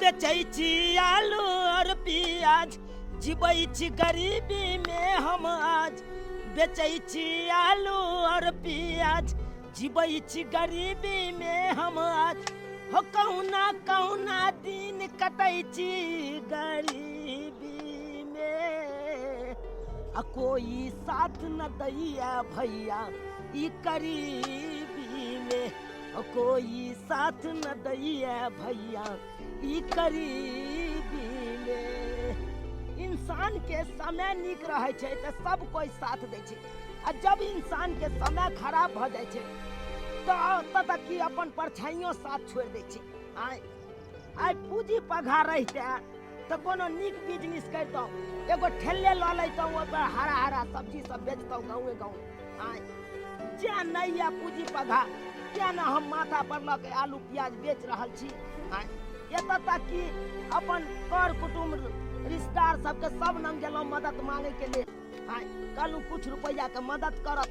बेचै छी आलू और प्याज, जीबै छी गरीबी में हम आज। बेचै छी आलू और प्याज, जीबै छी गरीबी में हम आज। हो कहुना कहुना दिन कटै छी गरीबी में, आ कोई साथ न दैया भैया ई गरीबी में, कोई साथ न दैया भैया ई गरीबी में। इंसान के समय नीक रहे छै तऽ सब कोई साथ दै छै, आ जब इंसान के समय खराब भ जाइ छै तऽ की अपन परछाइयों साथ छोड़ दै छै। आइ पूंजी पघा रहिते तऽ कोनो नीक बिजनेस करितौ, एगो ठेले लऽ लैतौ, ओहिपर हरा हरा सब्जी सब बेचतौ गाँवे गाँव। जे नहीं है पूंजी पघा, क्या ना हम माथा पर लऽ के आलू प्याज बेच रहल छी। एतऽ तक कि अपन कर कुटुम्ब रिश्तेदार सबके सब नाम गेलहुँ मदद मांगे के लिए। कहलूँ कुछ रुपया के मदद करब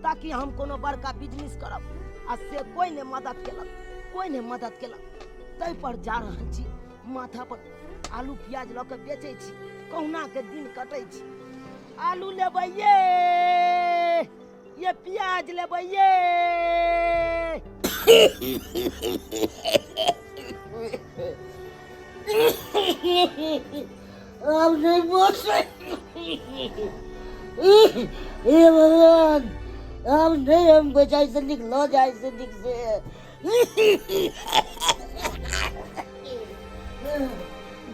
ताकि हम कोनो बड़का बिजनेस करब, आ से कोई ने मदद केलक, कोई ने मदद केलक। तै पर जा रहल छी, माथा पर आलू प्याज लऽ के बेचै छी, कहुना के दिन कटै छी। आलू लेबै ये प्याज लेबै ये। अब नहीं बोल हे भगवान, अब नहीं हम बचाई से निकलो जाए से दिख से।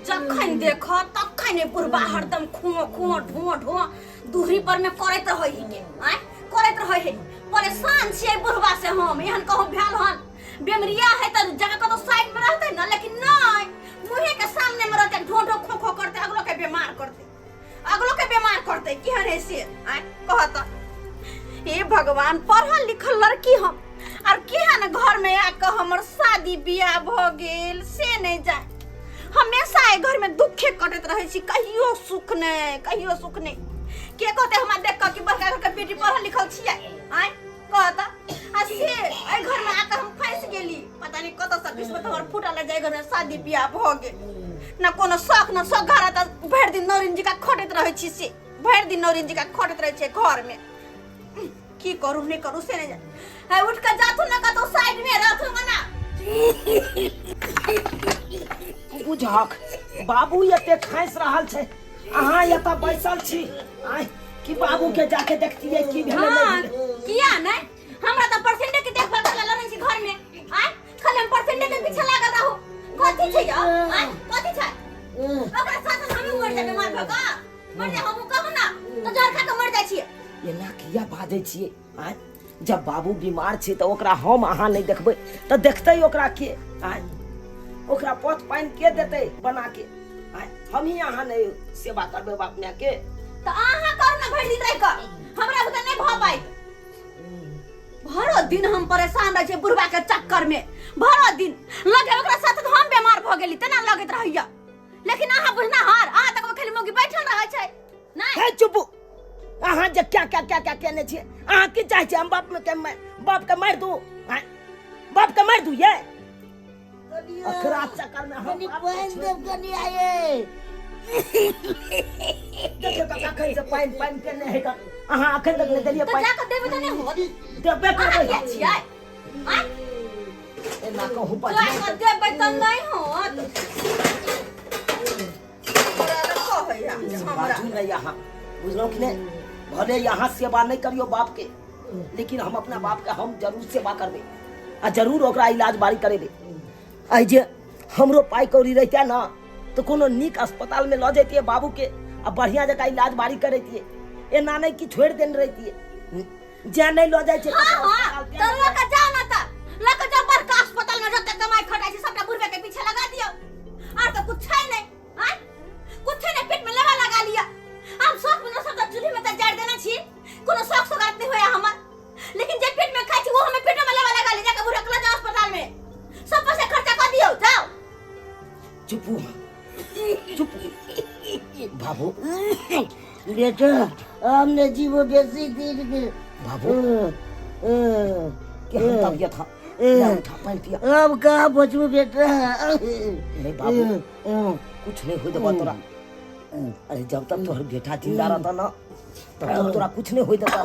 जखन देखो तखन बुढ़बा हरदम खुआ खुआ ढुआ ढुआ दूरी पर में करैत रहै के, करैत रहै है। परेशान छियै बुढ़बा से हम, एहन कहूँ भेल हन बेमरिया है तो जगह कतो साइड में रहते ना, लेकिन नहीं मुहे के सामने में रहते, ढो ढो खो खो करते, अगलो के बीमार करते, अगलो के बीमार करते। केहन है से कहता हे भगवान, पढ़ल लिखल लड़की हम और केहन घर में आके हमर शादी बियाह भ गेल से नहीं जाए। हमेशा ए घर में दुखे कटत रहे छी, कहियो सुख नहीं, कहियो सुख नहीं। के कहते हमरा देख के कि बड़का घर के बेटी पढ़ल लिखल छियै, कहता आ से ए घर में आके हम फंस गेली। पता नहीं कत से किस्मत हमर फूटल जाय, घर में शादी बियाह भ गेल, ना कोनो शौक ना शौक। घर त भरि दिन नौरिन जी का खटत रहे छी, से भरि दिन नौरिन जी का खटत रहे छै घर में। की करू नहीं करू से नहीं जाए। उठ के जाथु ना कतो साइड में रहथु मना। बुझक बाबू एते खैस रहल छै, अहाँ एतऽ बैसल छी कि बाबू के जाके देखतियै की भेलै। हां किया नै, हमरा त परसेंट के देखभाल करला नहीं छी घर में। खाली हम परसेंट के पीछे लागल रहू। कथि छै या कथि छै? ओकरा साथ हम मर जाबे, मार भगा मर जा। हम कहू ना तो जहर खा के मर जाय छियै। एना किया बाजै छियै? जब बाबू बीमार छै तऽ ओकरा हम अहाँ नहीं देखबै तऽ देखतै ओकरा के? ओकरा पथ पानि के देतै बना के? हम ही अहाँ नहीं सेवा करबै बाप माय के? तो अहाँ करू ना भरि दिन रह के, हमरा बुते नहीं भ पाइ। भरो दिन हम परेशान रह छै बुढ़बा के चक्कर में, भरो दिन लगे ओकरा साथ तो हम बीमार भ गेली तेना लगैत रहैया। लेकिन अहाँ बुझना हार, अहाँ तक खाली मोगी बैठल रहै छै नहीं। हे चुप, अहाँ जे क्या क्या क्या क्या कहने छियै? अहाँ की चाहै छियै? हम बाप के मार दू? बाप के मार दू ये? अखरा चक्कर में हम पानी देव के नहीं आए। देखो का कहीं से पानी के नहीं है का? अहाँ अखन तक नहीं देलिए पानी। तो जाके देबे त नहीं होत। देबे करबै क्या छियै? एना कहू पर जाके देबे त नहीं होत। हमरा बाजू नहीं यहाँ, बुझलो कि नहीं? भले यहाँ सेवा नहीं करियो बाप के, लेकिन हम अपना बाप के हम जरूर सेवा करबे, आ जरूर ओकरा इलाज बारी करेबे। आई जे हमरो पाई कौड़ी रहते ना तो कोनो नीक अस्पताल में ल जैतिए बाबू के, आ बढ़िया जगह इलाज बारी करैतिए। एना नहीं कि छोड़ देन रहतिए। जे नहीं ल जाय छै हां तो लका जाओ ना, त लका जा बड़का अस्पताल में जते कमाई खटाई छै सबटा बुढ़बे के पीछे लगा दियो। और तो कुछ छै नहीं, कुछ नहीं, पेट में लगा लगा लिया। हम शौक में सब चूल्हे में त जाड़ देना छी, कोनो शौक सगात नहीं होया हमर। लेकिन जे पेट में खाई छी वो हमें पेट में लगा ले, जाके बुढ़ा के जा अस्पताल में सब पैसे खर्चा कर दियो। जाओ चुप बाबू। बेटा हमने जीवो बेसी दिन के बाबू क्या तबियत था? ले उठा पानी पिया। अब कहाँ बचबू बेटा? नहीं बाबू कुछ नहीं हो देबा तोरा। अरे जब तक तोहर बेटा जिंदा रहता ना तब तक तोरा कुछ नहीं हो देता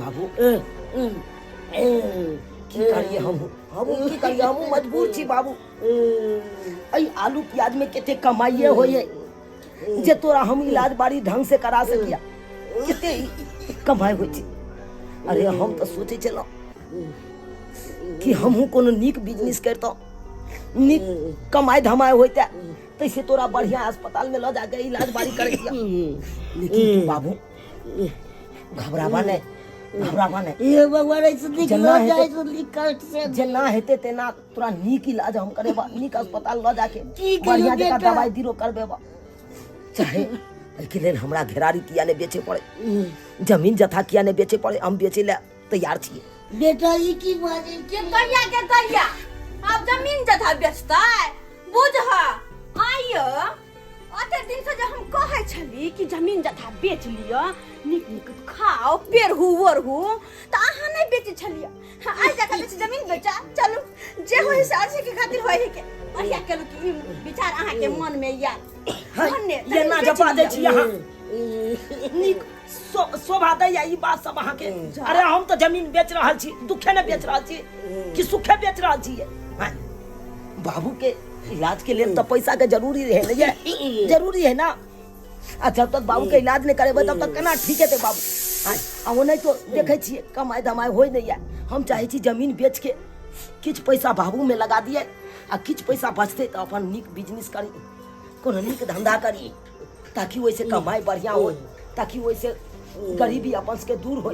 बाबू। की करिए हम की करिए हम मजबूर छी बाबू। आई आलू प्याज में केते कमाइए होए जे तोरा हम इलाज बारी ढंग से करा सकिया केते कमाई होय छी। अरे हम तो सोचे चलो कि हमहू कोनो नीक बिजनेस करतो नीक कमाई धमाई होते तैसे तोरा बढ़िया अस्पताल में ल जाके इलाज बारी कर दिया। लेकिन बाबू घबरावा नहीं ये भगवान ऐसे निकलो जाए तो निकट से जेना हेते तेना तोरा नीक इलाज हम करेबा नीक अस्पताल ल जाके ठीक है बढ़िया जगह बेटा। दवाई दिरो करबेबा। चाहे एके लेल हमरा घेरारी किया ने बेचे पड़े जमीन जथा किया ने बेचे पड़े हम बेचे ले तैयार छिए। बेटा ये की बाजे के कहिया अब जमीन जथा बेचता है बुझ आइयो अते दिन से जो हम कहे छली कि जमीन जथा बेच लियो निक निक खाओ पेरहू वरहू त अहाँ नहीं बेचे छलियो। आज जका बेच जमीन बेचा चलू जे होय से अर्जी के खातिर होय के बढ़िया केलु कि ई विचार अहाँ के मन में याद धन्य ये ना जपा दे छी यहां नीक शोभा दे या ई बात सब अहाँ के। अरे हम तो जमीन बेच रहल छी दुखे ने बेच रहल छी कि सुखे बेच रहल छी। बाबू के इलाज के लिए तो पैसा के जरूरी है ना ये जरूरी है ना। अच्छा जब तक बाबू के इलाज नहीं करेबे तब तक केना ठीक है बाबू। वो नहीं तो देखे छिए कमाई धमाई होय नहीं है। हम चाहे छी जमीन बेच के किछ पैसा बाबू में लगा दिए आ किछ पैसा बचते तो अपन नीक बिजनेस करी कोनो नीक धंधा करी ताकि वैसे कमाई बढ़िया हो ताकि वैसे गरीबी अपन से दूर हो।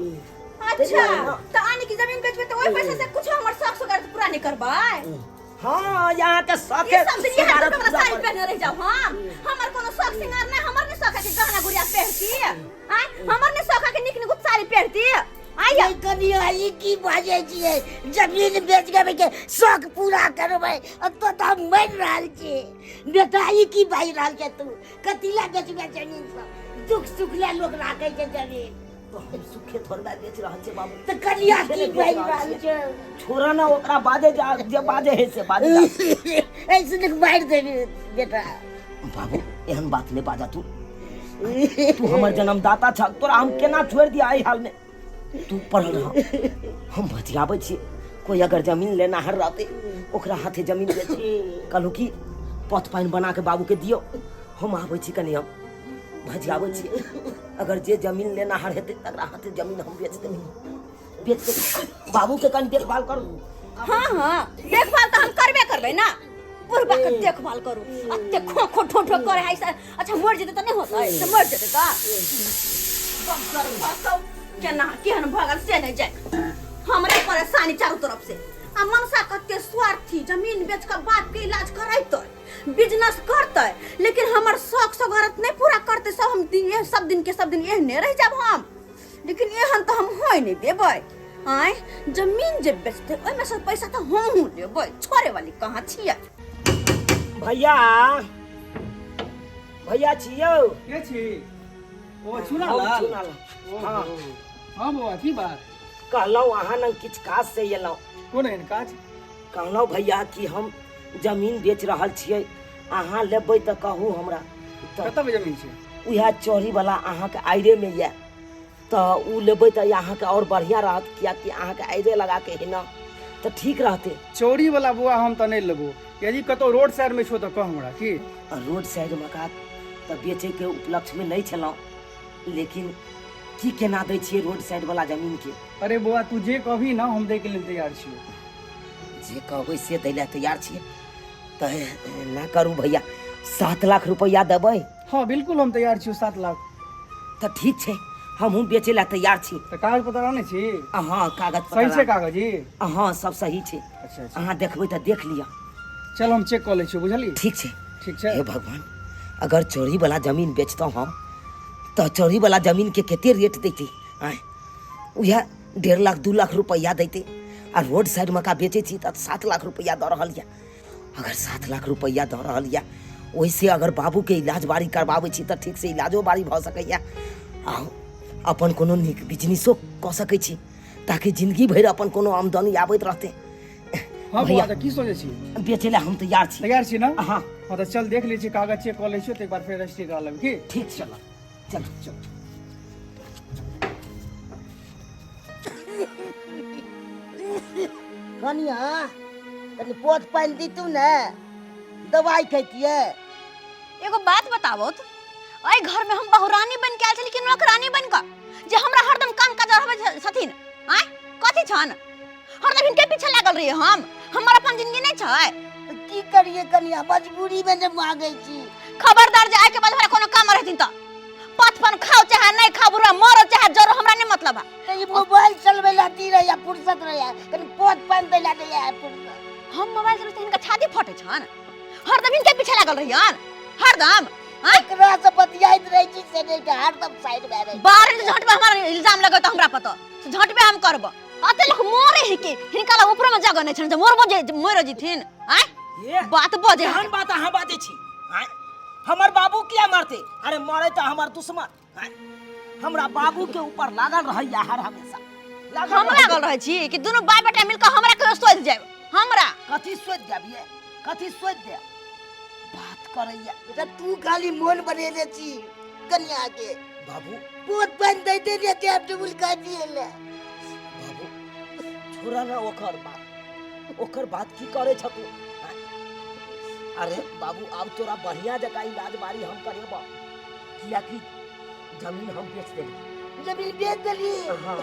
अच्छा त आने की जमीन बेचबे तो ओइ पैसा से कुछ हमर शौक सुगर पूरा नहीं करबै। हाँ यहाँ के शौक ये सब दिन यहाँ तो हमरा साड़ी पहने रह जाओ हम हमर कोनो शौक सिंगार नहीं हमर ने शौक है कि गहना गुड़िया पहनती आय हमर ने शौक है कि निक निक साड़ी पहनती आइए कनिया ये की बाजे छिए जमीन बेच के शौक पूरा करबै तो हम मर रहल छी। बेटा ये की बाई रहल छै तू कतिला बेचबे जमीन सब दुख सुख ले लोग राखे छै जमीन तो हम सुखे थोड़ा बेच रहल छै बाबू। तो कनिया की बाई रहल छै छोरा ना ओकरा बाजे जा जे बाजे है से बाजे जा। ऐसे निक मार देबे बेटा। बाबू एहन बात नहीं बाजा तू हमर जन्मदाता छ तोरा हम केना छोड़ दिया आई हाल में तू पढ़ल रह। हम भतियाबै छी कोई अगर जमीन लेना हर रहते ओकरा हाथे जमीन बेच कहलू कि पथ पानी बना के बाबू के दियो हम आबै छी कनी हम भजियाबै छी अगर जे जमीन लेना हर हेते तकरा हाथे जमीन हम बेच देबै बाबू के कनी देखभाल करू। हाँ हाँ देखभाल तो हम करबे ना बुढ़बा के देखभाल करू अत्ते खो खो ठो ठो करे है। अच्छा मर जेते त नहीं होता है तो मर जेते त कम कर भागो केना केहन भागल से नहीं जाए हमरे परेशानी चारों तरफ से आ मनसा कते स्वार्थी जमीन बेच के बाप के इलाज करैत बिजनेस करते लेकिन हमर शौक सगरत नहीं पूरा करते सब हम दिन सब दिन एहने रह जाब हम लेकिन एहन तो हम होय नहीं देबै। आय जमीन जे बेचते ओइ में से पैसा तो हम लेबै छोड़े वाली कहां छियै। भैया भैया छियौ के छी ओ चुना हम लाल चुना लाल। हाँ हां बउआ की बात कहलौं अहाँ न किछ काज से एलौं कोन एहन काज कहलौं भैया कि हम जमीन बेच रहल छियै अहाँ लेबै तऽ कहू हमरा कतऽ पे जमीन छै उएह चोरी वाला अहाँ के आइरे में ये तऽ उ लेबै तऽ अहाँ के और बढ़िया रहत कियाकि अहाँ के आइरे लगा के है ना तऽ ठीक रहते। चोरी वाला बुआ हम त नहीं लेबो यदि कतौ रोड साइड में छो त कह हमरा की रोड साइड मकान तऽ बेचे के उपलक्ष्य में नहीं छलौं लेकिन की केना दै छियै रोड साइड वाला जमीन के। अरे बुआ तू जे कहबी ना हम दे के लिए तैयार छियो जे कहबै से दै लए तैयार छियै तऽ ना करू भैया 7 लाख रुपया देबै। हाँ बिल्कुल हम तैयार छियो 7 लाख तऽ ठीक छै हमहूँ बेचे ला तैयार छी। त कागज पत्र आने छी हाँ कागज सही पत्र छै कागज जी हाँ सब सही छै अच्छा अच्छा अहाँ देखबै तऽ देख लिअ। चल हम चेक कर ले छियो बुझली ठीक छै ठीक छै हे भगवान अगर चोरी वाला जमीन बेचतौ हम तो चोरी वाला जमीन के केते रेट देते आय उहे 1.5 लाख 2 लाख रुपया देते आ रोड साइड मका बेचे छी त 7 लाख रुपया दऽ रहल या। अगर 7 लाख रुपया दऽ रहल या ओइसे अगर बाबू के इलाज बारी करबाबै छी त ठीक से इलाजो बारी भऽ सकैया आ अपन कोनो नीक बिजनेसो कऽ सकै छी ताकि जिंदगी भर अपन कोनो आमदनी आबैत रहते। हाँ भैया बौआ, की सोचे छी? बेचे ला हम तैयार छी। तैयार छी ना? हाँ हाँ तो चल देख लीजिए, कागज चेक कर लीजिए, तो एक बार फिर रजिस्ट्री करा लेंगे की? ठीक चल चल चल। कनिया तनी पोत पानी दी तू ने, दवाई खैतिए। एगो बात बताबो तो, ओइ घर में हम बहुरानी बन के आयल छली कि नौकरानी बन के, जे हमरा हरदम काम काज रहबे छथिन। आय कथि छन? हरदम इनके पीछे लागल रहिए हम। हमर अपन जिंदगी नहीं छै। की करिए कनिया, मजबूरी में जे मांगे छी। खबरदार जे आइ के बाद हमरा कोनो काम रहथिन त पथपन खाओ चाहे नहीं खाओ, बुरा मरो चाहे जरो, हमरा नहीं मतलब है। तो ये मोबाइल चलवे लाती रहे या फुर्सत रहे, कनी पोत पानी दे ला दे या फुर्सत। हम मोबाइल से इनका छाती फटे छन। हरदम इनके पीछे लागल रहियन हरदम। आय एकरा से बतियाइत रहे छी से नहीं के हरदम साइड में रहे। बाहर से झट पे हमारा इल्जाम लगे तो हमरा पता से झट पे हम करब। अते लोग मोरे है के हिनका ला ऊपर में जगह नहीं छन जे मोरबो जे मोर जिथिन। आय ये बात बजे जहन बात अहाँ बाजे छी। आय हमर बाबू किया मारते? अरे मारे तो हमर दुश्मन। आय हमरा बाबू के ऊपर लागल रहैया हर हमेशा। हम लागल रहे छी कि दोनों बाप बेटा मिलकर हमरा के सोच जाए। हमरा कथी सोच जाबिए? कथी सोच दे? बात करैया बेटा तू खाली मोन बनेले छी कन्या के। बाबू पोत पानी दे दे ने टेप टेबुल का दिए ले। बाबू छोरा ना ओकर बात की करे छतु? अरे बाबू अब तोरा बढ़िया जगह इलाज बारी हम करेबा, किया कि जमीन हम बेच देली। जमीन बेच देली? हाँ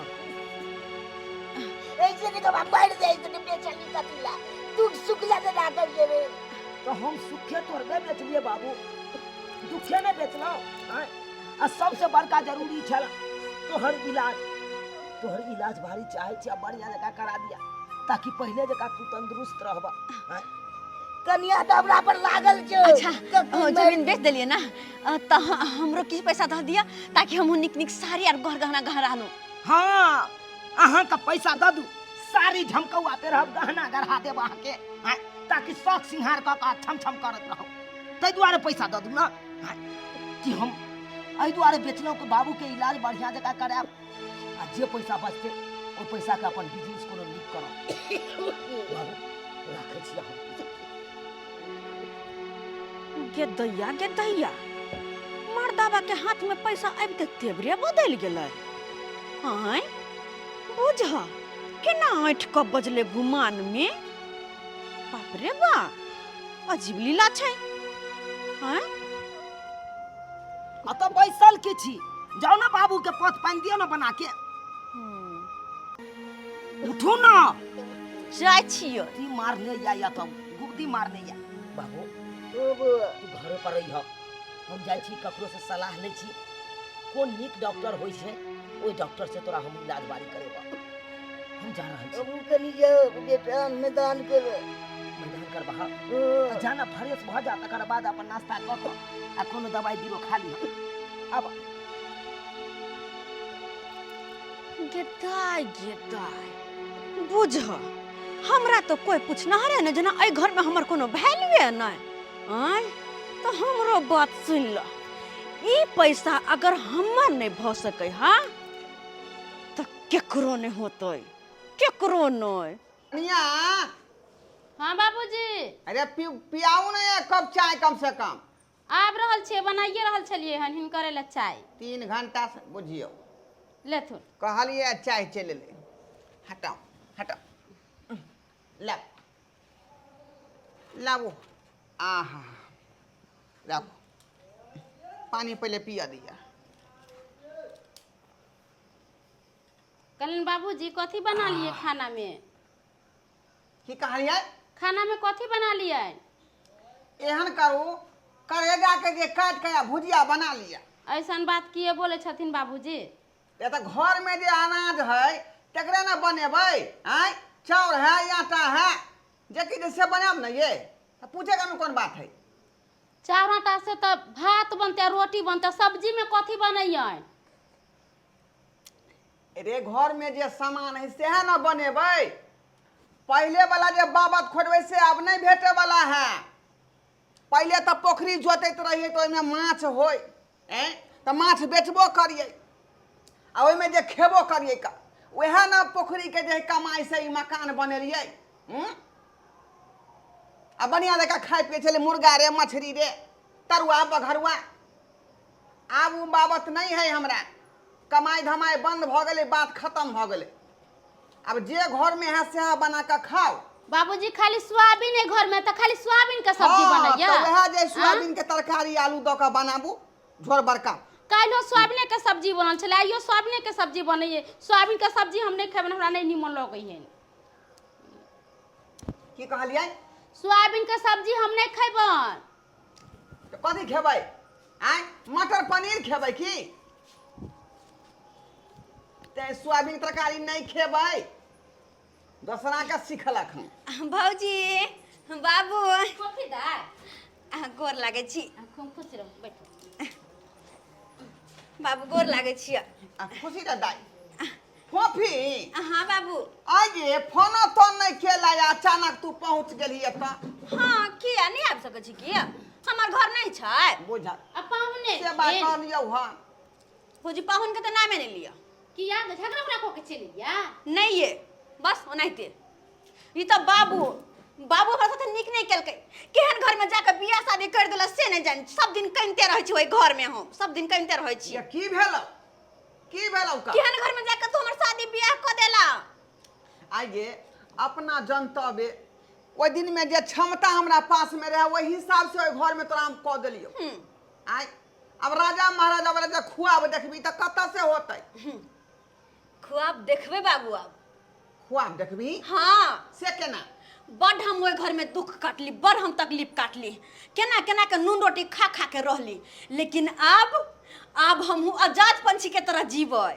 ऐसे नहीं कब बैठ जाए तो बेचली कतिला तू सुखला दे ना कर देबे। तो हम सुखे तोड़बे बेचलिए बाबू, दुखे में बेचना। आ सबसे बड़का जरूरी छल तोहर इलाज भारी चाहे छी, बढ़िया जगह करा दिया ताकि पहले जगह तू तंदुरुस्त रहबा। कन्या तो हमरा पर लागल छ। अच्छा जमीन बेच देलिए ना तो हमरो किछ पैसा दे दिया ताकि हम निक निक साड़ी और गहना गहना। हाँ अहाँ का पैसा दे दू, सारी झमकौआ पे रहब, गहना गढ़ा देब अहाँ के, ताकि शौक सिंहार क के छम छम करत रहो। तै दुआरे पैसा दे दू ना कि हम एहि दुआरे बेचलहुँ कि बाबू के इलाज बढ़िया जगह कराब, आ जे पैसा बचते ओ पैसा के अपन बिजनेस कोनो नीक करब। बाबू राखै छी हम। गे दैया मर्दावा के हाथ में पैसा आबि के तेवरे बदल गेलै। आय बुझ केना ऐठ क बजले गुमान में। बाप रे बा अजीब लीला छै। हैं अत बैसल के छी, जाओ ना बाबू के पथ पानी दियो ना बना के। उठू ना, जाय छियो। ती मारने या तब गुप्ती मारने या। बाबू तू घरे पर रही, हम जाय छी ककरो से सलाह ले छी कोन नीक डॉक्टर होय छै, ओई डॉक्टर से तोरा हम इलाज बारी करेबा। हम जा रहल छी। अब कनी जाओ बेटा मैदान कर बहा जाना फ्रेश भ जा, तकर बाद अपन नाश्ता क के आ कोनो दवाई दिरो खा ली। अब गेदाय बुझ हमरा तो कोई पूछनहारे न जना एहि घर में हमर कोनो वैल्यू न। आय तो हमरो बात सुन ल, ई पैसा अगर हमर नहीं भ सकै हा तो केकरो नहीं होतै, केकरो नहीं। कन्या हाँ बाबूजी अरे पियाऊ ना एक कप चाय कम से कम। आब रहल छे, बनाइए रहल छलिए हन हिनकर ले चाय। 3 घंटा से बुझियो लेथुन कहलिए चाय चले ले। हटाओ हटाओ लाओ आहा लाओ पानी पहले पिया दिया। कलिन बाबूजी कथी बना लिए खाना में? की कहलिए? खाना में कथी बना लिए? एहन करू करेगा के जे काट के भुजिया बना लिया। ऐसन बात किए बोले छथिन बाबूजी? ये तो घर में जे अनाज है तकरे ना बनेबै। आय चाउर है आटा है जेकी जैसे बनाब ना ये पूछेगा में कौन बात है? चाउर आटा से तो भात बनते, रोटी बनते, सब्जी में कथी बनैया? रे घर में जे सामान है से ना बनेबै। पहले वाला जे बाबत खोजबै से अब नहीं भेटे वाला है। पहले तो पोखरी जोतैत रहिए तो ओइमे माछ होय, तो माछ बेचबो करिए आ ओइमे जे खेबो करिए का वह ना पोखरी के जे कमाई से ई मकान बनेलिए। आ बढ़िया देखा खाए पिए चले मुर्गा रे मछली रे तरुआ बघरुआ। आब उ बाबत नहीं है हमरा। कमाई धमाई बंद भ गेले, बात खत्म भ गेले। अब जे घर में है से बना के खाओ। बाबूजी खाली सोयाबीन है घर में तो खाली सोयाबीन का सब्जी बनैया। तो वह जे सोयाबीन के तरकारी आलू द के बनाबू झोर बड़का। काल्हि सोयाबीन के सब्जी बनल छले, आइयो सोयाबीन के सब्जी बनैये। सोयाबीन के सब्जी हम नहीं खेबन, हमरा नहीं निमन लगै है। की कहलियै? सोयाबीन के सब्जी हम नहीं खेबन। तो कथी खेबै? आय मटर पनीर खेबै की? ते सोयाबीन तरकारी नहीं खेबै, दूसरा के सिखलक हम। भौजी बाबू कॉफी दा गोर लागै छी। खूब खुश रहो, बैठो। बाबू गोर लागै छी। खुशी द दाई फोफी। हाँ बाबू। आगे फोन तो नहीं केला, अचानक तू पहुंच गेली त। हाँ किया नहीं आबि सकै छी? किया हमर घर नहीं छै? बुझा पाहुने से बात कर लियो। हां भौजी पाहुन के तो नामे नहीं लिया। किया झगड़ा उगड़ा को के चली गया? नहीं ये बस ओनाहिते। ई तो बाबू हमरा साथे नीक नहीं केलकै। केहन घर में जाके बियाह शादी कर देला से नहीं जान। सब दिन कनिते रहै छी ओइ घर में, हम सब दिन कनिते रहै छी। ये की भेलो? की भेलो का? केहन घर में जाके तू हमर शादी बियाह क देला। आगे अपना जनतबे ओइ दिन में जे क्षमता हमरा पास में रहे वही हिसाब से ओइ घर में तोरा हम क देलियो। आय अब राजा महाराजा वाला जे खुआब देखबी त कत्ता से होतै? खुआब देखबे बाबू। अब खुआब देखबी? हाँ से केना? बड़ हम ओइ घर में दुख काटली, बड़ हम तकलीफ काटली, केना केना के नून रोटी खा खा के रहली। लेकिन अब हम आजाद पंछी के तरह जीबै।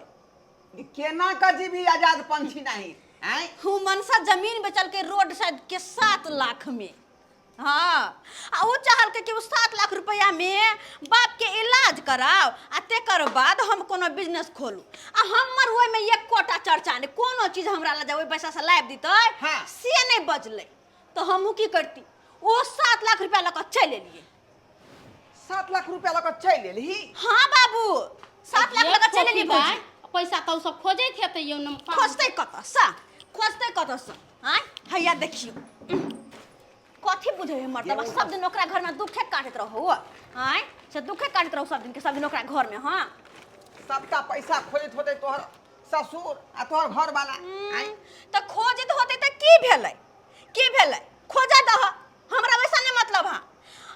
केना का जीवी आजाद पंछी नहीं? आय हूँ मनसा जमीन बेचल के रोड साइड के 7 लाख में। हाँ आ वो चाहल के वो 7 लाख रुपया में बाप के इलाज कराओ आ तेकर बाद हम कोनो बिजनेस खोलू। आ हमर ओइ में एक कोटा चर्चा नहीं, कोनो चीज हमरा ला जावे पैसा से लाइब दितै हाँ। से नहीं बचले तो हमहू की करती? वो 7 लाख रुपया लक चल एलिए। 7 लाख रुपया लक चल एलही? हाँ बाबू 7 लाख लक चल एलिए। भौजी पैसा तो सब खोजे थे तो ये खोजते कत सा हां हैया देखियो कथी बुझे है मर्दबा। सब दिन ओकरा घर में दुखे काटत रहो। हां से दुखे काटत रहो सब दिन के, सब दिन ओकरा घर में। हां सबका पैसा खोजत होते तोहर ससुर आ तोहर घर वाला। आय तो खोजत होते तो की भेलै खोजा दह, हमरा वैसा नहीं मतलब। हां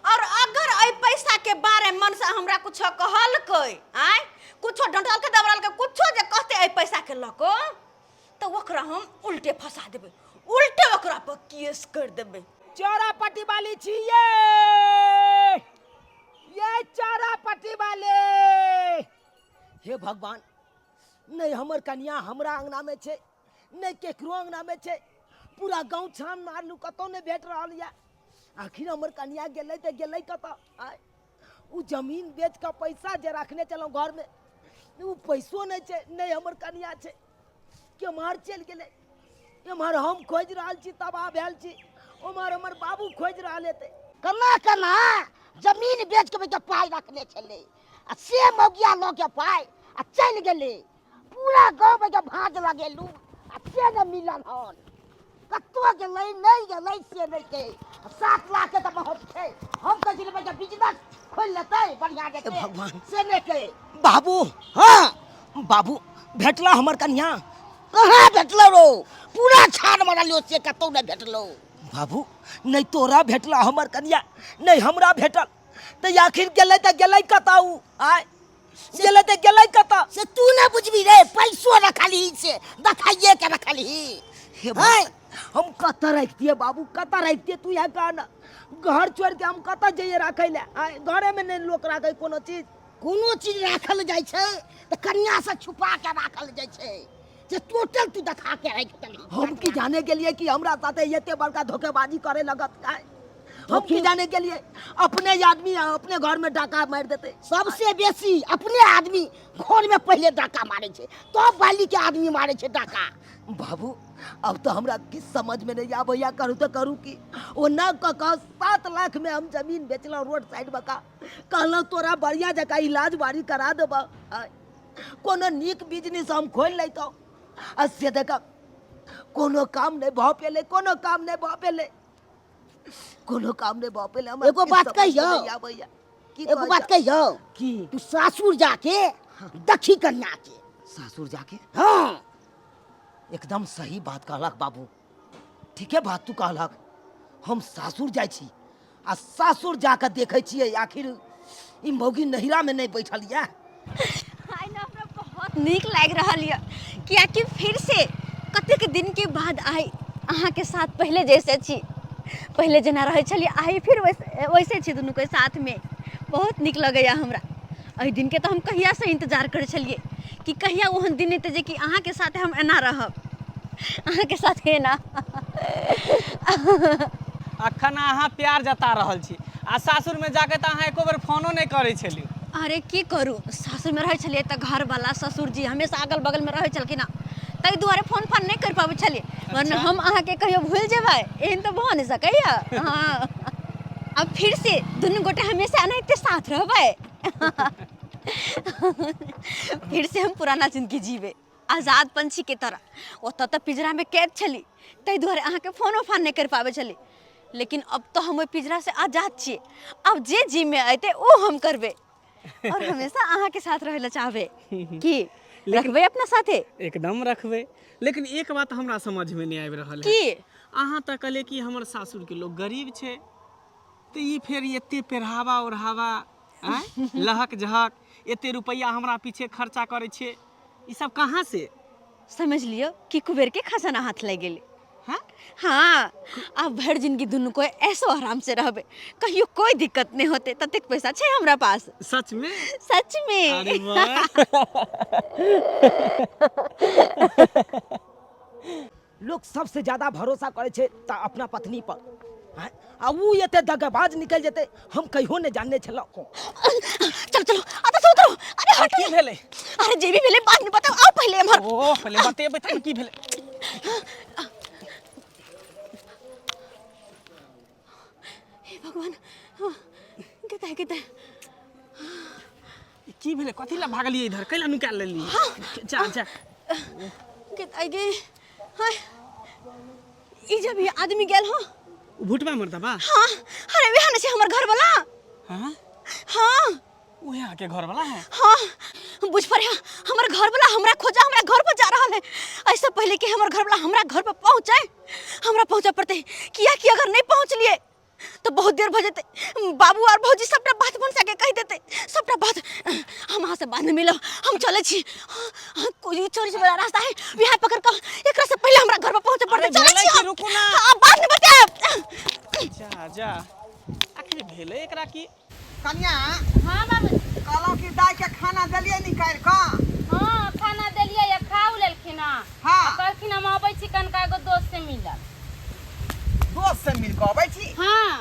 और अगर ए पैसा के बारे मन से हमरा कुछ कहलकै, आय कुछ डंटल के दबरल के कुछ जे कहते ए पैसा के लको तो ओकरा हम उल्टे फंसा देबे, उल्टे ओकरा पर केस कर देबे। चौरापट्टी वाली छिए, ये चौरापट्टी वाले। हे भगवान, नहीं हमर कन्या हमरा अंगना में छे, नहीं केकरो अंगना में छे। पूरा गांव छान मारलू, कतो नहीं भेट रहल या। आखिर हमर कन्या गेलै त गेलै कतो? आय उ जमीन बेच के पैसा जे रखने चलो घर में, उ पैसो नहीं छे, नहीं हमर कन्या छे। केम्हर चल गेलै? एम्हर हम खोज रहल छी, तबाह भेल छी। उमर हमर बाबू खोज रहल हेतै। कना जमीन बेच के बेटा पाई रखने छले आ से मौगिया ल के पाई आ चल गेले। पूरा गांव में के भांज लगेलू आ से न मिलन हन। कतो गेलै नहीं गेलै से नहीं के। 7 लाख के त बहुत छे। हम कह दिले बेटा बिजनेस खोल लेतै बढ़िया देते। भगवान। से नहीं के। बाबू, हाँ बाबू भेटला हमर कन्या? कहाँ भेटलो रो? पूरा छान मारलियो से कतो नहीं भेटलो। बाबू नहीं तोरा भेटला हमर कन्या, नहीं हमरा भेटल त आखिर गेलै त गेलै कताऊ? आय गेलै त गेलै कता? से तू न बुझबी रे, पैसो रखली से दखाइए के रखली। हे भाई हम कता रखतिए बाबू, कता रखतिए? तू यहाँ का ना घर छोड़ के हम कता जाइए रखे ले? आय घरे में नहीं लोग रखे कोनो चीज राखल जाय छै त कन्या से छुपा के राखल जाय छै। जे टोटल तू दिखा के रख देली। हम की जाने के लिए कि हमरा साथे एते बड़का धोखेबाजी करे लगत? काय हम की जाने के लिए अपने आदमी अपने घर में डाका मार देते? सबसे बेसी अपने आदमी घर में पहले डाका मारे छे, तो बाली के आदमी मारे छे डाका। बाबू अब तो हमरा किस समझ में नहीं आबैया, करूँ तो करूँ की? ओ ना कह 7 लाख में हम जमीन बेचलो रोड साइड बका, कहलो तोरा बढ़िया जगह इलाज बाड़ी करा देबा, कोनो नीक बिजनेस हम खोल लेतो। से देखा कोनो काम नहीं भऽ पेले, कोनो काम नहीं भऽ पेले, कोनो काम नहीं भऽ पेले। हमरा एगो बात कहियो, भैया की एगो बात कहियो की तू सासुर जाके दखी कन्या के। सासुर जाके हाँ एकदम सही बात कहलक बाबू, ठीके बात तू कहलक। हम सासुर जाइ छी आ सासुर जाके देखै छियै आखिर ई मौगी नहिरा में नहीं बैठल यऽ। आइ ना हमरा बहुत नीक लागि रहल यऽ, कियाकि फिर से कतेक दिन के बाद आइ अहाँ के साथ पहले जैसे छी, पहले जेना रहै छलियै आइ फिर वैसे छी दुनू के साथ में। बहुत नीक लगैया हमरा। एहि दिन के तो हम कहिया से इंतजार करै छलियै कि कहिया ओहन दिन एतै जे कि अहाँ के साथ हम एना रहब, अहाँ के साथ एना। अखन अहाँ प्यार जता रहल छी आ सासुर में जाके तो अहाँ एको बेर फोनो नहीं करे छली। अरे की करू, सासुर में रहै छलियै तऽ घर वाला ससुर जी हमेशा अगल बगल में रहै छलखिन, ताहि दुआरे फोन फान नहीं कर पाबै छलियै। वरना हम अहाँ के कहियो भूल जेबै, एहन तो भऽ नहीं सकैया। हाँ अब फिर से दुनू गोटे हमेशा एनाहिते साथ रहबै। फिर से हम पुराना जिंदगी जीवे आजाद पंछी के तरह। ओतऽ तऽ पिंजरा में कैद छली, ताहि दुआरे अहाँ के फोनो फान नहीं कर पाबै छली। लेकिन अब तो हम ओहि पिंजरा से आजाद छियै, अब जे जी में अयतै ओ हम करबै और हमेशा अहाँ के साथ रहै ला चाहबै। की रखबै अपना साथे? एकदम रखबे। लेकिन एक बात हमरा समझ में नहीं आबि रहल है की अहाँ तऽ कहले कि हमर सासुर के लोग गरीब छै, तो ई फेर एते पेरहावा ओढ़ावा लहक झहक एते रुपया हमरा पीछे खर्चा करे छे, ई सब कहाँ से? समझ लियो कि कुबेर के खजाना हाथ लग गेले। हाँ अब भर जिंदगी दुनू को ऐसो आराम से रहबे, कहियो कोई दिक्कत नहीं होते। ततेक पैसा छे हमरा पास। सच में? सच में। अरे वाह। लोग सबसे ज्यादा भरोसा करे छे ता अपना पत्नी पर, हैं? आ ऊ एते दगाबाज निकल जेते हम कहियो नहीं जानने छलो। चलो चलो आता से उतरो। अरे हट की भेले? अरे जे भी भेले बाद में बताओ, आओ पहले हमर। ओ पहले बतेबे तब की भेले। हे भगवान, केता केता की भेले? कथी ला भागलिए इधर? कैला निकाल लेली? जा जा केता गे। हाय ई जब ये आदमी गेल हो भुटवा मरदा बा? हाँ अरे वेहा से हमर घर वाला। हां हाँ ओहे आके घर वाला है। हाँ बुझ पर हमर घर वाला हमरा खोजा हमरा घर पर जा रहा है। ऐसा पहले कि हमर घर वाला हमरा घर पर पहुंचे, हमरा पहुंचा पड़ते किया कि अगर नहीं पहुंच लिए तो बहुत देर भ जेते। बाबू और भौजी सबटा बात बन सके कह देते सबटा बात। हम अहाँ से बाद में मिलब, हम चले छी। कोई चोरी वाला रास्ता है, बिहार पकड़ कर एकरा से पहले हमरा घर पर पहुंचे पड़ते। चले छी रुको ना। हां बाद में बताएब। जा जा आखिर भेले एकरा की? कन्या हाँ बाबू। कहलो कि दाई के खाना देलिए निकाल के। हाँ खाना देलिए या खाऊ लेलखिन। हाँ। कहलखिन हम अबै छी कनका एगो दोस्त से मिलल। दोस्त से मिल के अबै छी? हाँ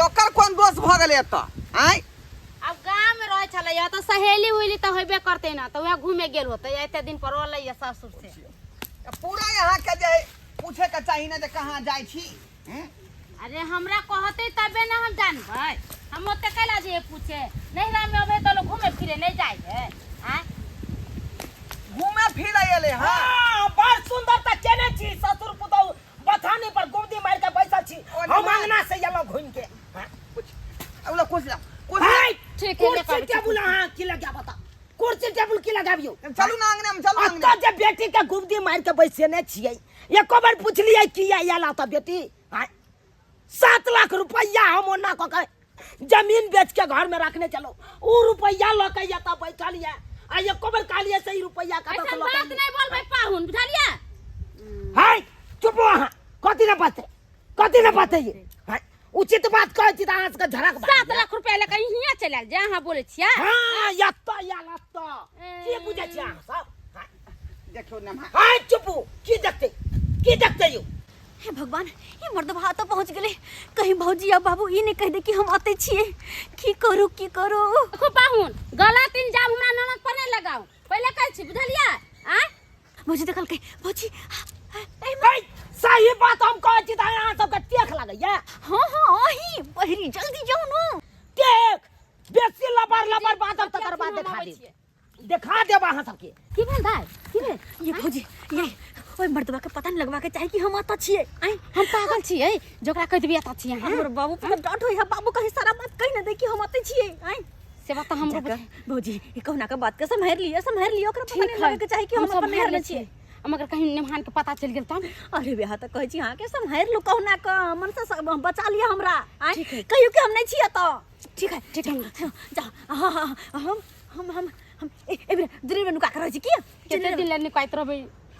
ओकर कोन दोस्त भ गेलै एतऽ? आइ अब गांव में रहे छले या तो सहेली उहेली तो होबे करते ना, तो वह घूमे गेल होते। एते दिन पर रोले या ससुर से। पूरा यहाँ के जे पूछे के चाहिए ना जे कहाँ जाइ छी। अरे हमरा कहते तबे ना हम जानबै। हम ओते कैला जे पूछे नहिरा में अबे तो लोग घूमे फिरे नहीं जाए है। हैं घूमे फिरे एले। हां हां बड़ सुंदर त केने छी ससुर पुतौ बथानी पर गुमदी मार के बैसल छी। हम अंगना से एलो घुम के। औला कुछ ला कुछ ठीक है कुर्सी टेबुल हां की लगा बता, कुर्सी टेबुल की लगाबियो? चलू ना अंगना में, चलू अंगना। अत्ता जे बेटी के गुमदी मार के बैसेने छियै, एको बार पूछलियै किया एला त बेटी? हां 7 लाख रुपया हम ओना क के जमीन बेच के घर में रखने चलो, ऊ रुपया ल के या त बैठल या आ एको बार कालिए सही रुपया का ऐसा त बात नहीं बोलबै पाहुन, बुझलिए? हाय चुप रह। कथी न बात है, कथी न बात है ये? हाय उचित बात कहै छी त अहाँ के झड़क बात। 7 लाख रुपया लेके हियां चलल जे अहाँ बोले छियै। हां यत्ता या लत्ता की बुझै छी अहाँ सब? देखियो ना। हाय चुप, की देखते यो? हे भगवान ये मर्दबा तो पहुंच गेले। कहीं भौजी या बाबू ई नहीं कह दे कि हम आते छिए। की करू की करू? देखो पाहुन गलत इल्जाम हमरा ननद पर नहीं लगाओ, पहले कह छी बुझलिए? आ भौजी देखल के भौजी भाई सही बात हम कहै छी त अहाँ सब के टेक लागैया। हाँ हाँ आही बहरी जल्दी जाओ न। टेक बेसी लबर लबर बात तकर बाद देखा दी। देखा देब अहाँ सबके। की भेल दाय की भेल? ये भौजी ये ओए मर्दवा के पता नहीं लगवा के चाहे कि हम आता छिए आई हम पागल छियै जकरा कहि देबी आता छियै अहाँ। हमर बाबू पर डांट होई है बाबू कहीं सारा बात कहि न दे कि हम आते छिए आई से बात तो हमरो जाकर भौजी ये कहना का बात के संभाल लियो ओकरा पता नहीं लगे के चाहे कि हम अपन नहर में छिए मगर कहीं निमहान के पता चल गेल तब अरे बेहा त कहै छी हां के संभाल लो कहना का मन से बचा लिया हमरा आई ठीक है। कहियो कि हम नहीं छिए तो ठीक है जा हां हम ए बेर दिल्ली में नुका कर रहै छी की केते दिन ले निकाइत रहबै।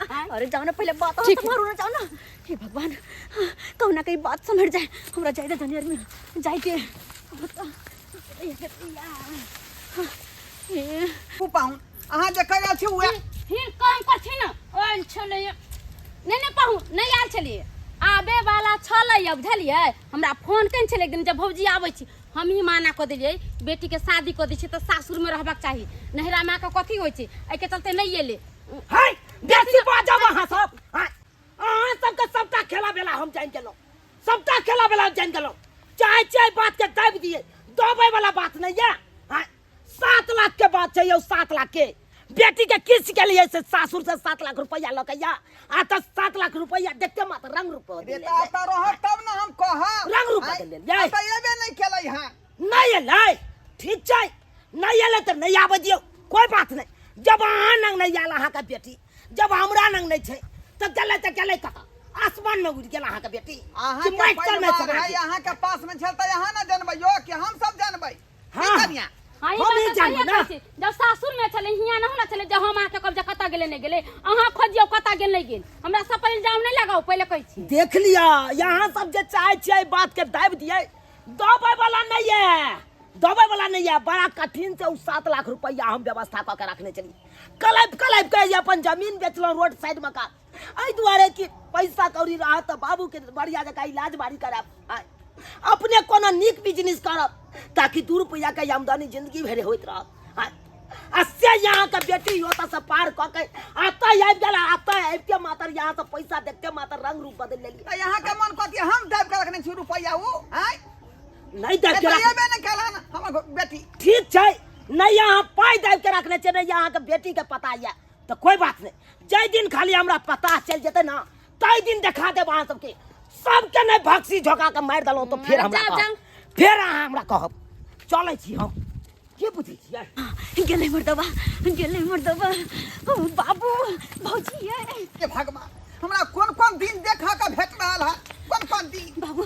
अरे जाओ ना पहले बात ठीक है। मारो ना जाओ ना हे भगवान कहना कहीं बात समझ जाए हमरा जाए दे जनियर में जाए के पाहुन अहाँ जे कह रहल छी उहे फिर काम करथिन ओल छले नहीं पाहु नहीं आयल छलिए आबे वाला छले अब बुझलिए हमरा फोन केन छले एक दिन जब भौजी आबै छी हम ही माना क देलिए बेटी के शादी क दै छी त सासुर में रहबाक चाही नहिरा मां के कथी होय छै ए के चलते नहीं एले। है बेसी बाजब अहाँ सब। अहाँ सबके सबटा खेला बेला हम जान गेलहुँ, सबटा खेला बेला जान गेलहुँ। चाहे बात के दाबि दिए दबे वाला बात नहीं है। 7 लाख के बात है, 7 लाख के बेटी के किस के लिए से सासुर से 7 लाख रुपया लकैया आ तो 7 लाख रुपया देखते मत रंग रूप दे बेटा आता रह तब ना हम कह रंग रूप दे ले आता एबे नहीं केलै हां नहीं एलै ठीक छै नहीं एलै तो नहीं आबे दियो कोई बात नहीं। जब अहाँ नंग नहीं आयल अहाँ का बेटी जब हमरा नंग नहीं छै तो गेलै कत आसमान में उड़ गेल अहाँ का बेटी अहाँ कि के मास्टर में परिवार चला है गेल। अहाँ के पास में चलता अहाँ ना जानबै यो कि हम सब जानबै हाँ। कनिया हां ये हम ही बात जानबै ना। सही जब सासुर में चले हिया न होला चले जब हम आके कब्जा कता गेले नहीं गेले अहाँ खोजियो कता गेल नहीं गेल हमरा सब पर इल्जाम नहीं लगाओ पहले कहै छी। देख लिया यहाँ सब जे चाहे छियै बात के दाबि दिए दबे वाला नहीं है, दबे वाला नहीं है। बड़ा कठिन से 7 लाख रुपया हम व्यवस्था क के रखने चली कलैब के अपन जमीन बेचलो रोड साइड में का एहि दुआरे कि पैसा कौड़ी रहा तो बाबू के बढ़िया जगह इलाज बाड़ी करब अपने कोनो नीक बिजनेस करब ताकि 2 रुपया के आमदनी जिंदगी भरे होइत रहत। अस्से यहाँ का बेटी होता से पार क के आता आबि गेला आता आबि के मातर यहाँ से पैसा देखते मातर रंग रूप बदल लेली। यहाँ के मन कहती हम दाब के रखने छी रुपया वो हैं नहीं देख के रख एबे नहीं केला ना हमर बेटी ठीक छै नहीं यहाँ पाई दाब के रखने छै नहीं यहाँ के बेटी के पता है तो कोई बात नहीं। जै दिन खाली हमरा पता चल जेते ना तै दिन देखा देब अहाँ सबके सबके नहीं भक्सी झोका के मार देलहुँ तो फिर हमरा कहब फिर अहाँ हमरा कहब चलै छी हम के बुझै छियै गेले मर्दवा ओ बाबू भौजी के भगवान हमरा कोन दिन देखा के भेट रहल है कोन दिन बाबू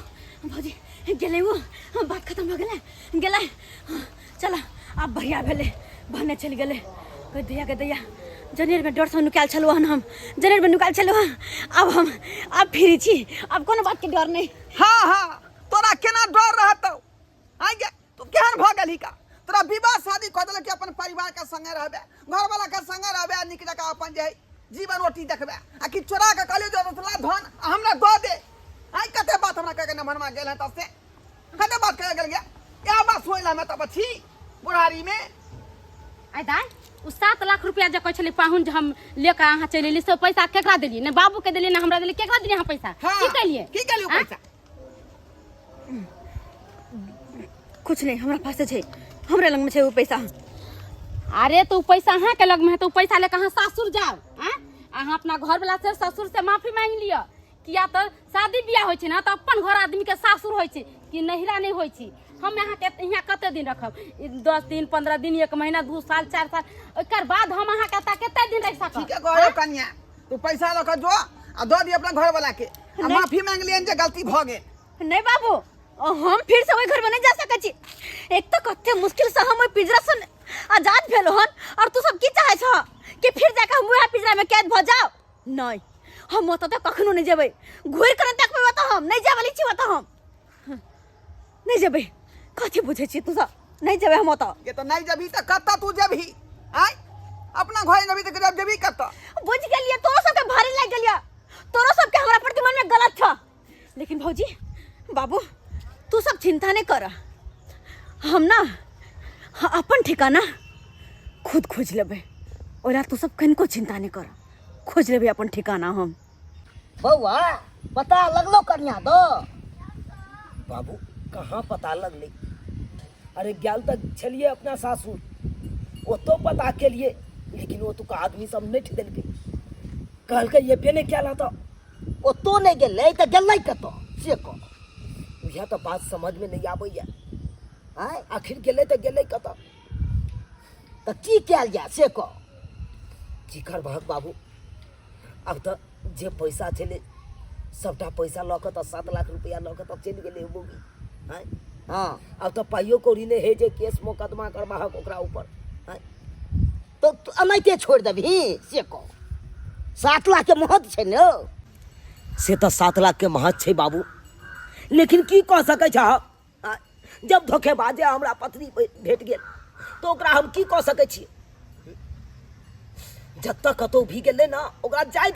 भौजी गेले वो बात खत्म हो गेले चला अब भैया भेले भने चल गेले कह दैया जनेर में डर से निकाल चलो हम जनेर में निकाल चलो अब हम अब फ्री छी अब कोनो बात के डर नहीं। हाँ तोरा केना डर रहतौ आइ गे तू केहन भ गेलही का तोरा विवाह शादी क देलक कि अपन परिवार के संगे रहबे घर वाला के संगे रहबे निक जका अपन जे जीवन रोटी देखबे आ कि चोरा के कहलियो जो तोला धन हमरा दो दे आइ कते बात हमरा कह के मन में गेल है तसे कते बात कह गेल या बात सोइला में तब छी बुढ़ारी में आई दाई उ 7 लाख रुपया जे कहै छली पाहुन जे हम लेकर अहाँ चलि एली से पैसा केकरा देली ने बाबू के देली ने हमरा देली केकरा देली अहाँ पैसा की कलिए की कलियो पैसा कुछ नहीं हमरा पास है हमरा लंग में है वो पैसा। अरे तो पैसा अहाँ के लग में है तो पैसा लेकर अहाँ सासुर जाओ अहाँ अपना घर वाला से ससुर से माफी मांग लियो किया तो शादी बियाह होइ छै ना तो अपन घर आदमी के सासुर होइ छै कि नहिरा नहीं होइ छै। हम यहाँ के यहाँ कते दिन रखब 10 दिन 15 दिन 1 महीना 2 साल 4 साल ओकर बाद हम अहाँ के कते दिन रह सकब। ठीक है कहो कन्या तू पैसा लक जो आ दो दी अपना घर वाला के आ माफी मांग लियन जे गलती भ गेल। नहीं बाबू हम फिर से वही घर में नहीं जा सकै छी एक तो कते मुश्किल से हम पिंजरा से आजाद भेलो हन और तू सब की चाहे छ कि फिर जाके हम वही पिंजरा में कैद भ जाओ नहीं हम ओत त कखनो नहीं जेबै घुर कर देखबै त हम नहीं जावली छी ओत हम नहीं जेबै कथि बुझै छी तू सब नहीं जेबै हम ओत ये तो नहीं जबी त कत्ता तू जबही आइ अपना घर जबी त जब जबी कत्ता बुझ गेलिए तोरो सब के भारी लाग गेलिए तोरो सब के हमरा प्रति मन में गलत छ लेकिन भौजी बाबू तू सब चिंता नहीं कर हम ना अपन ठिकाना खुद खोज लेबै ओला तू सब कनको चिंता नहीं कर खोज लेबै अपन ठिकाना हम। बउआ पता लगलो कन्या दो बाबू कहाँ पता लगले अरे गेल तक छलिए अपना सासुर ओतो पता के लिए लेकिन वो तो का आदमी सब नहीं दिल के कहल के ये पेने क्या लाता ओ तो नहीं गेलै तऽ गेलै कतऽ से कह। यह तो बात समझ में नहीं आबैया। आय आखिर गेले तो गेले कतऽ तऽ की कयल जाय से कह। की करबहक बाबू अब तो जे पैसा छे सबटा पैसा लऽ कऽ 7 लाख रुपया लऽ कऽ तब चलि गेलै बोगी। आय हाँ अब तो पाइयो कौड़ी ने हे जे केस मुकदमा करबाहक ओकरा ऊपर। आय तो एनाहिते छोड़ि देबही से कह। 7 लाख के महत्व छै ने। से तो 7 लाख के महत्व छै बाबू, लेकिन की कह सकै छ। जब धोखेबाजे हमरा पत्नी भेट गेल तो ओकरा हम की कह सकै छी। जतऽ कतौ भी गेलै ना ओकरा जाय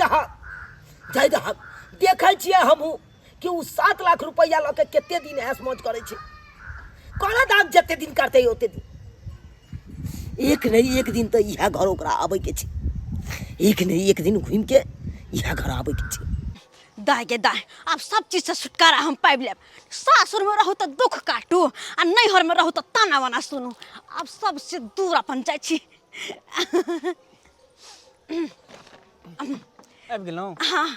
दहक देखै छियै हमहूँ कि उ 7 लाख रुपया लऽ के कते दिन ऐश मौज करै छै। कहला दाम जते दिन करतै ओते दिन, एक नहीं एक दिन तो यह घर ओकरा आबै के छै। एक नहीं एक दिन घूम के यह घर आबै के छै। दाय के दाय, अब सब चीज से छुटकारा हम पाबि लेब। सासुर में रहू तो दुख काटू आ नैहर में रहू तो ताना बाना सुनू। अब सबसे दूर अपन जाइ छी। आबि गेलहुँ। हाँ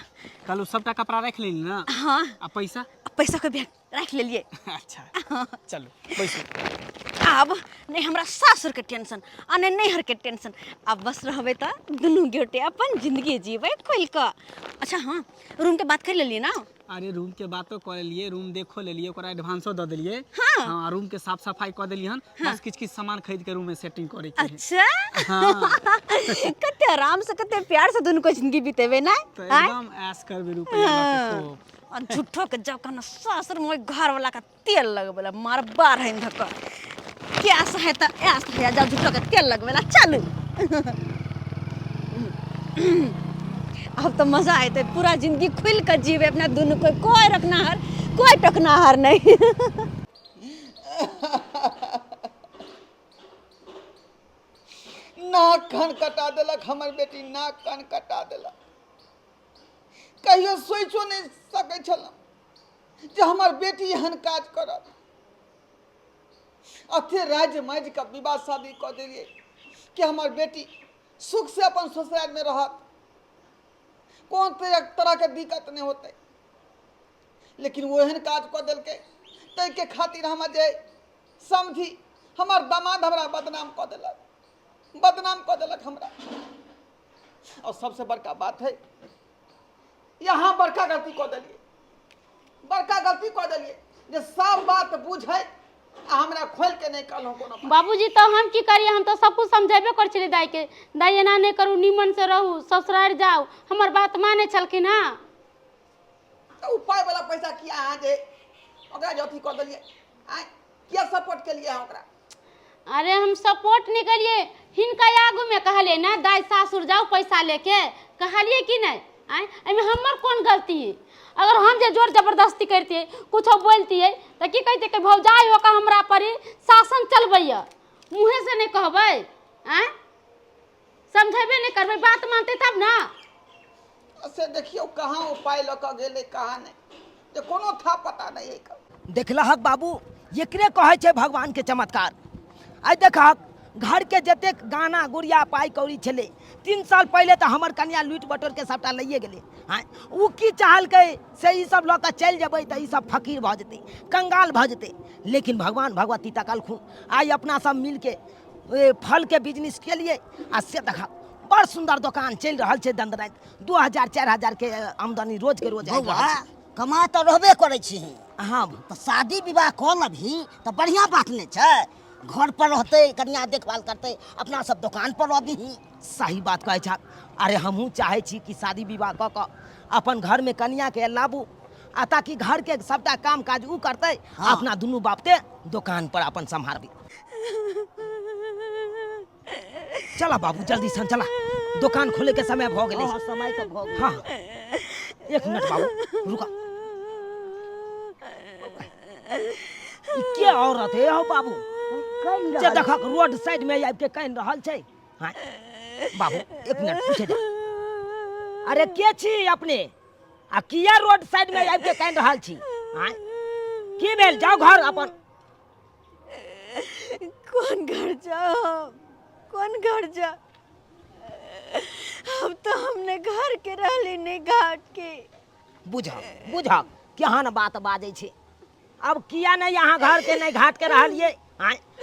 कहलू सबटा कपड़ा राखि लेली ना। हाँ आ पैसा? पैसा के बैग रख लेलिए। अच्छा चलू बैसू। अब नहीं हमरा सासुर के टेंशन आ नहीं नैहर के टेंशन। अब बस रहबे तो दुनू गोटे अपन जिंदगी जीवे खुल के। अच्छा हाँ, रूम के बात कर लेलिए ना। अरे रूम के बातो कर लेलिए, रूम देखो लेलिए, ओकरा एडवांसो दे देलिए। हाँ। हाँ रूम के साफ सफाई कर देलिए हन। बस किछ सामान खरीद के रूम में सेटिंग करे के है। अच्छा हाँ। कते आराम से कते प्यार से दुनू को जिंदगी बीतेबे ना। तो एकदम ऐश करबे रुपया लगे तो। और झूठो के जब कहना सासुर में घर वाला का तेल लगबेला मार बार है धक क्या सहायता ऐस है जब झूठो के तेल लगबेला चालू। अब तो मजा आए तो पूरा जिंदगी खुल कर जीवे अपना दोनों को, कोई रखनाहार कोई टकनाहार नहीं। नाक कान कटा देलक हमर बेटी, नाक कान कटा देलक। कहियो सोचो नहीं सकै छलहुँ जे हमर बेटी एहन काज करत। अथे राज्य माइज के विवाह शादी कऽ देलिए कि हमर बेटी सुख से अपन ससुराल में रहत, कौन तरह के दिक्कत नहीं होते। लेकिन वो एहन काज कऽ देलकै, तै के खातिर हम जे समझी हमर दामाद हमरा बदनाम कऽ देलक हमरा। और सबसे बड़का बात है यहाँ बड़का गलती कऽ देलिए जे सब बात बुझै आ हमरा खोल के नहीं कहलहुँ कोनो। बाबूजी तो हम की करिए, हम तो सब कुछ समझेबे कर छलिए दाई के। दाई एना नहीं करू, नीमन से रहू, ससुराल जाओ, हमर बात माने छलखिन। हाँ तो उपाय वाला पैसा किया अहाँ जे ओकरा जे अथी कऽ देलिए, किया सपोर्ट केलिए ओकरा? अरे हम सपोर्ट नहीं करिए, हिनका आगू में कहलिए ना दाई सासुर जाओ पैसा लेके, कहलिए कि नहीं। एमे हमर कौन गलती है? अगर हम जे जोर जबरदस्ती करती कुछ बोलती है तो की कहते कि भौजाई होकर हमरा पर शासन चलबैया, मुँहे से नहीं कहबै। समझेबे नहीं करबै, बात मानते तब ना। से देखियो कहाँ उपाय लऽ कऽ गेलै कहाँ नहीं, जे कोनो था पता नहीं है। देखलहक बाबू, एकरे कहै छै भगवान के चमत्कार। आई देखहक घर के जते गाना गुड़िया पाई कौड़ी छले 3 साल पहले तो हमर कन्या लूट बटोर के सबटा लइए गेले। हाँ उ की चाहलकै से ई सब लऽ कऽ चलि जेबै तऽ ई सब फकीर भऽ जेतै, कंगाल भऽ जेतै। लेकिन भगवान भगवती तकलखुन, आई अपना सब मिल के फल के बिजनेस के लिए आ से देखा बड़ सुंदर दुकान चल रहा है। दंदनाइत 2000-4000 के आमदनी रोज के रोज आबि रहल छै। कमा तो रहबे करे छी। हाँ तो शादी विवाह कऽ लेबही तो बढ़िया बात नहीं छै। घर पर रहते कन्या देखभाल करते, अपना सब दुकान पर रहबी। सही बात कहै छ। अरे हमहूँ चाहे छी कि शादी विवाह कऽ कऽ अपन घर में कन्या के लाबू आ ताकि घर के सबटा काम काज उ करते। हाँ। अपना दुनू बापते दुकान पर अपन संभारबी। चला बाबू जल्दी सन चला, दुकान खोले के समय भ गेलै। हाँ, समय तो भ गेलै। हाँ 1 मिनट बाबू रुका। क्या औरत है हो बाबू, जे देखक रोड साइड में आबि के कहि रहल छै। हाँ बाबू 1 मिनट पूछे जा। अरे के छी अपने आ किया रोड साइड में आबि के कहि रहल छी? हाँ की भेल, जाओ घर अपन। कौन घर जा? अब तो हमने घर के रहली ने घाट के। बुझ क्या न बात बाजे छे। अब किया नहीं यहाँ घर के नहीं घाट के रहलिए।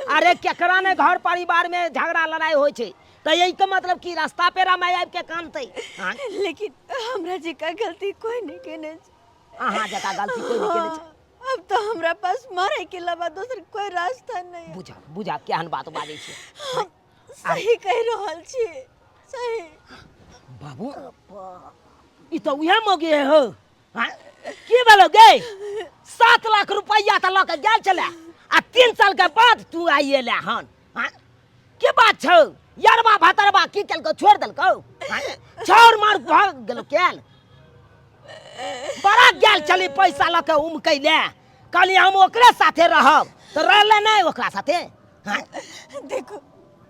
अरे केकरा ने घर परिवार में झगड़ा लड़ाई होय छे तो यही का मतलब कि रास्ता पे रामाय आब के कानते। लेकिन हमरा जी का गलती कोई नहीं केने। अहाँ जका गलती कोई नहीं केने छे। अब तो हमरा पास मारे के अलावा दूसर कोई रास्ता नहीं है। बुझा केहन बात बाजे छे। हम सही कह रहल छी। सही बाबू ई तो उहे मगे हो। की बोलो गे 7 लाख रुपया त लके गेल चले आ 3 साल के बाद तू आइए ले हन। के बात छौ यारबा भतरबा की केल को छोड़ देलको। छोड़ मार भाग गेलो केल बड़ा गेल चली पैसा लके उमकै ले कहली हम ओकरे साथे रहब तो रहले नहीं ओकरा साथे। देखो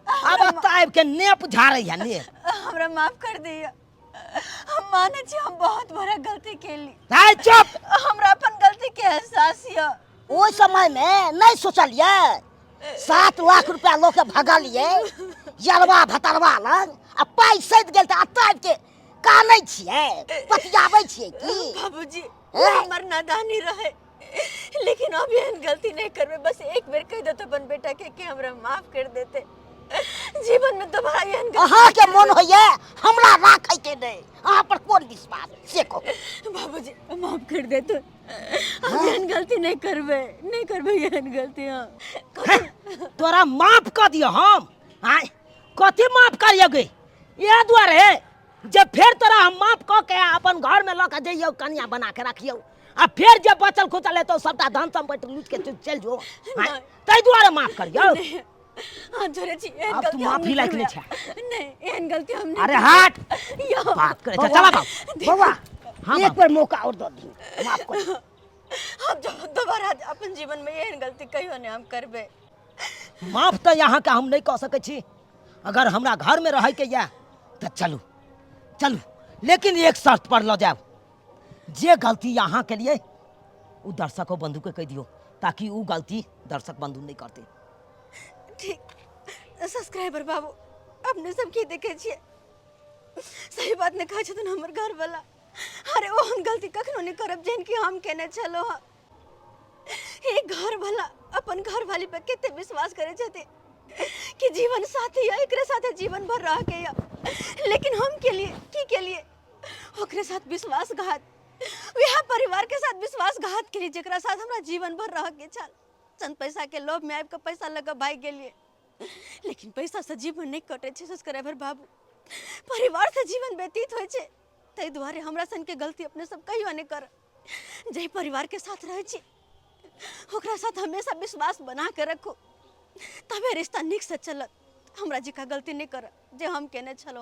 अब ताइब के नेप झाड़ै है ने। हमरा माफ कर दिया। हम माने छी हम बहुत बड़ा गलती केली। हाय चुप। हमरा अपन गलती के एहसास है। ओइ समय में नहीं सोचलिए 7 लाख रुपया लोग के भगलिए यरबा भतरबा लग आ पाई सैत गेल त अताब के कानै छिए पतियाबै छिए की। बाबूजी हमर नादानी रहे लेकिन अब एहन गलती नहीं करबे। बस एक बेर कह दे तो अपन बेटा के कि हमरा माफ कर देते। जीवन में दोबारा एहन अहाँ के मन होइए हमरा राखै के नहीं। अहाँ पर कोन विश्वास से को। बाबूजी माफ कर दे तो हम एहन गलती नहीं करबे एहन गलती। तोरा माफ कर दियो हम। कथी माफ करियो गे ये द्वारे जब फिर तोरा हम माफ क के अपन घर में लक जइयो कन्या बना के रखियो आ फिर जब बचल खुचल है तो सबटा धन संपत्ति लूट के चल जो तै द्वारे माफ करियो। हां जोरे छी एहन अब तू गलती माफी लायक नहीं छै। नहीं एहन गलती हम नहीं। अरे हट बात करे चला बाबा एक बार मौका और दो दी माफ कर। हम दोबारा अपन जीवन में एहन गलती कहियो नहीं हम करबे। माफ तो यहाँ के हम नहीं कह सके छी। अगर हमरा घर में रह के या तो चलू लेकिन एक शर्त पर लो जाओ। जे गलती यहाँ के लिए वो दर्शकों बंधु के कह दियो ताकि वो गलती दर्शक बंधु नहीं करते। ठीक सब्सक्राइबर बाबू अपने सब की देखे छिए सही बात ने कहा छथुन हमर घर वाला। अरे ओहन गलती कखनो नहीं करब जेन की हम केने छलो। एक घर वाला अपन घर वाली पे केते विश्वास करे छथि कि जीवन साथी है एकरे साथे जीवन भर रह के या। लेकिन हम के लिए की के लिए ओकरे साथ विश्वासघात वह परिवार के साथ विश्वासघात के लिए जेकरा साथ हमरा जीवन भर रह के चल चंद पैसा के लोभ में आबि के पैसा लगा भाग गेलिए। लेकिन पैसा से जीवन नहीं कटे छे सब्सक्राइबर बाबू। परिवार से जीवन व्यतीत होय छे तै द्वारे हमरा सन के गलती अपने सब कहियो नहीं कर। जे परिवार के साथ रहे छी ओकरा साथ हमेशा विश्वास बना के रखो तबे रिश्ता निक से चलत। हमरा जी का गलती नहीं कर जे हम केने छलो।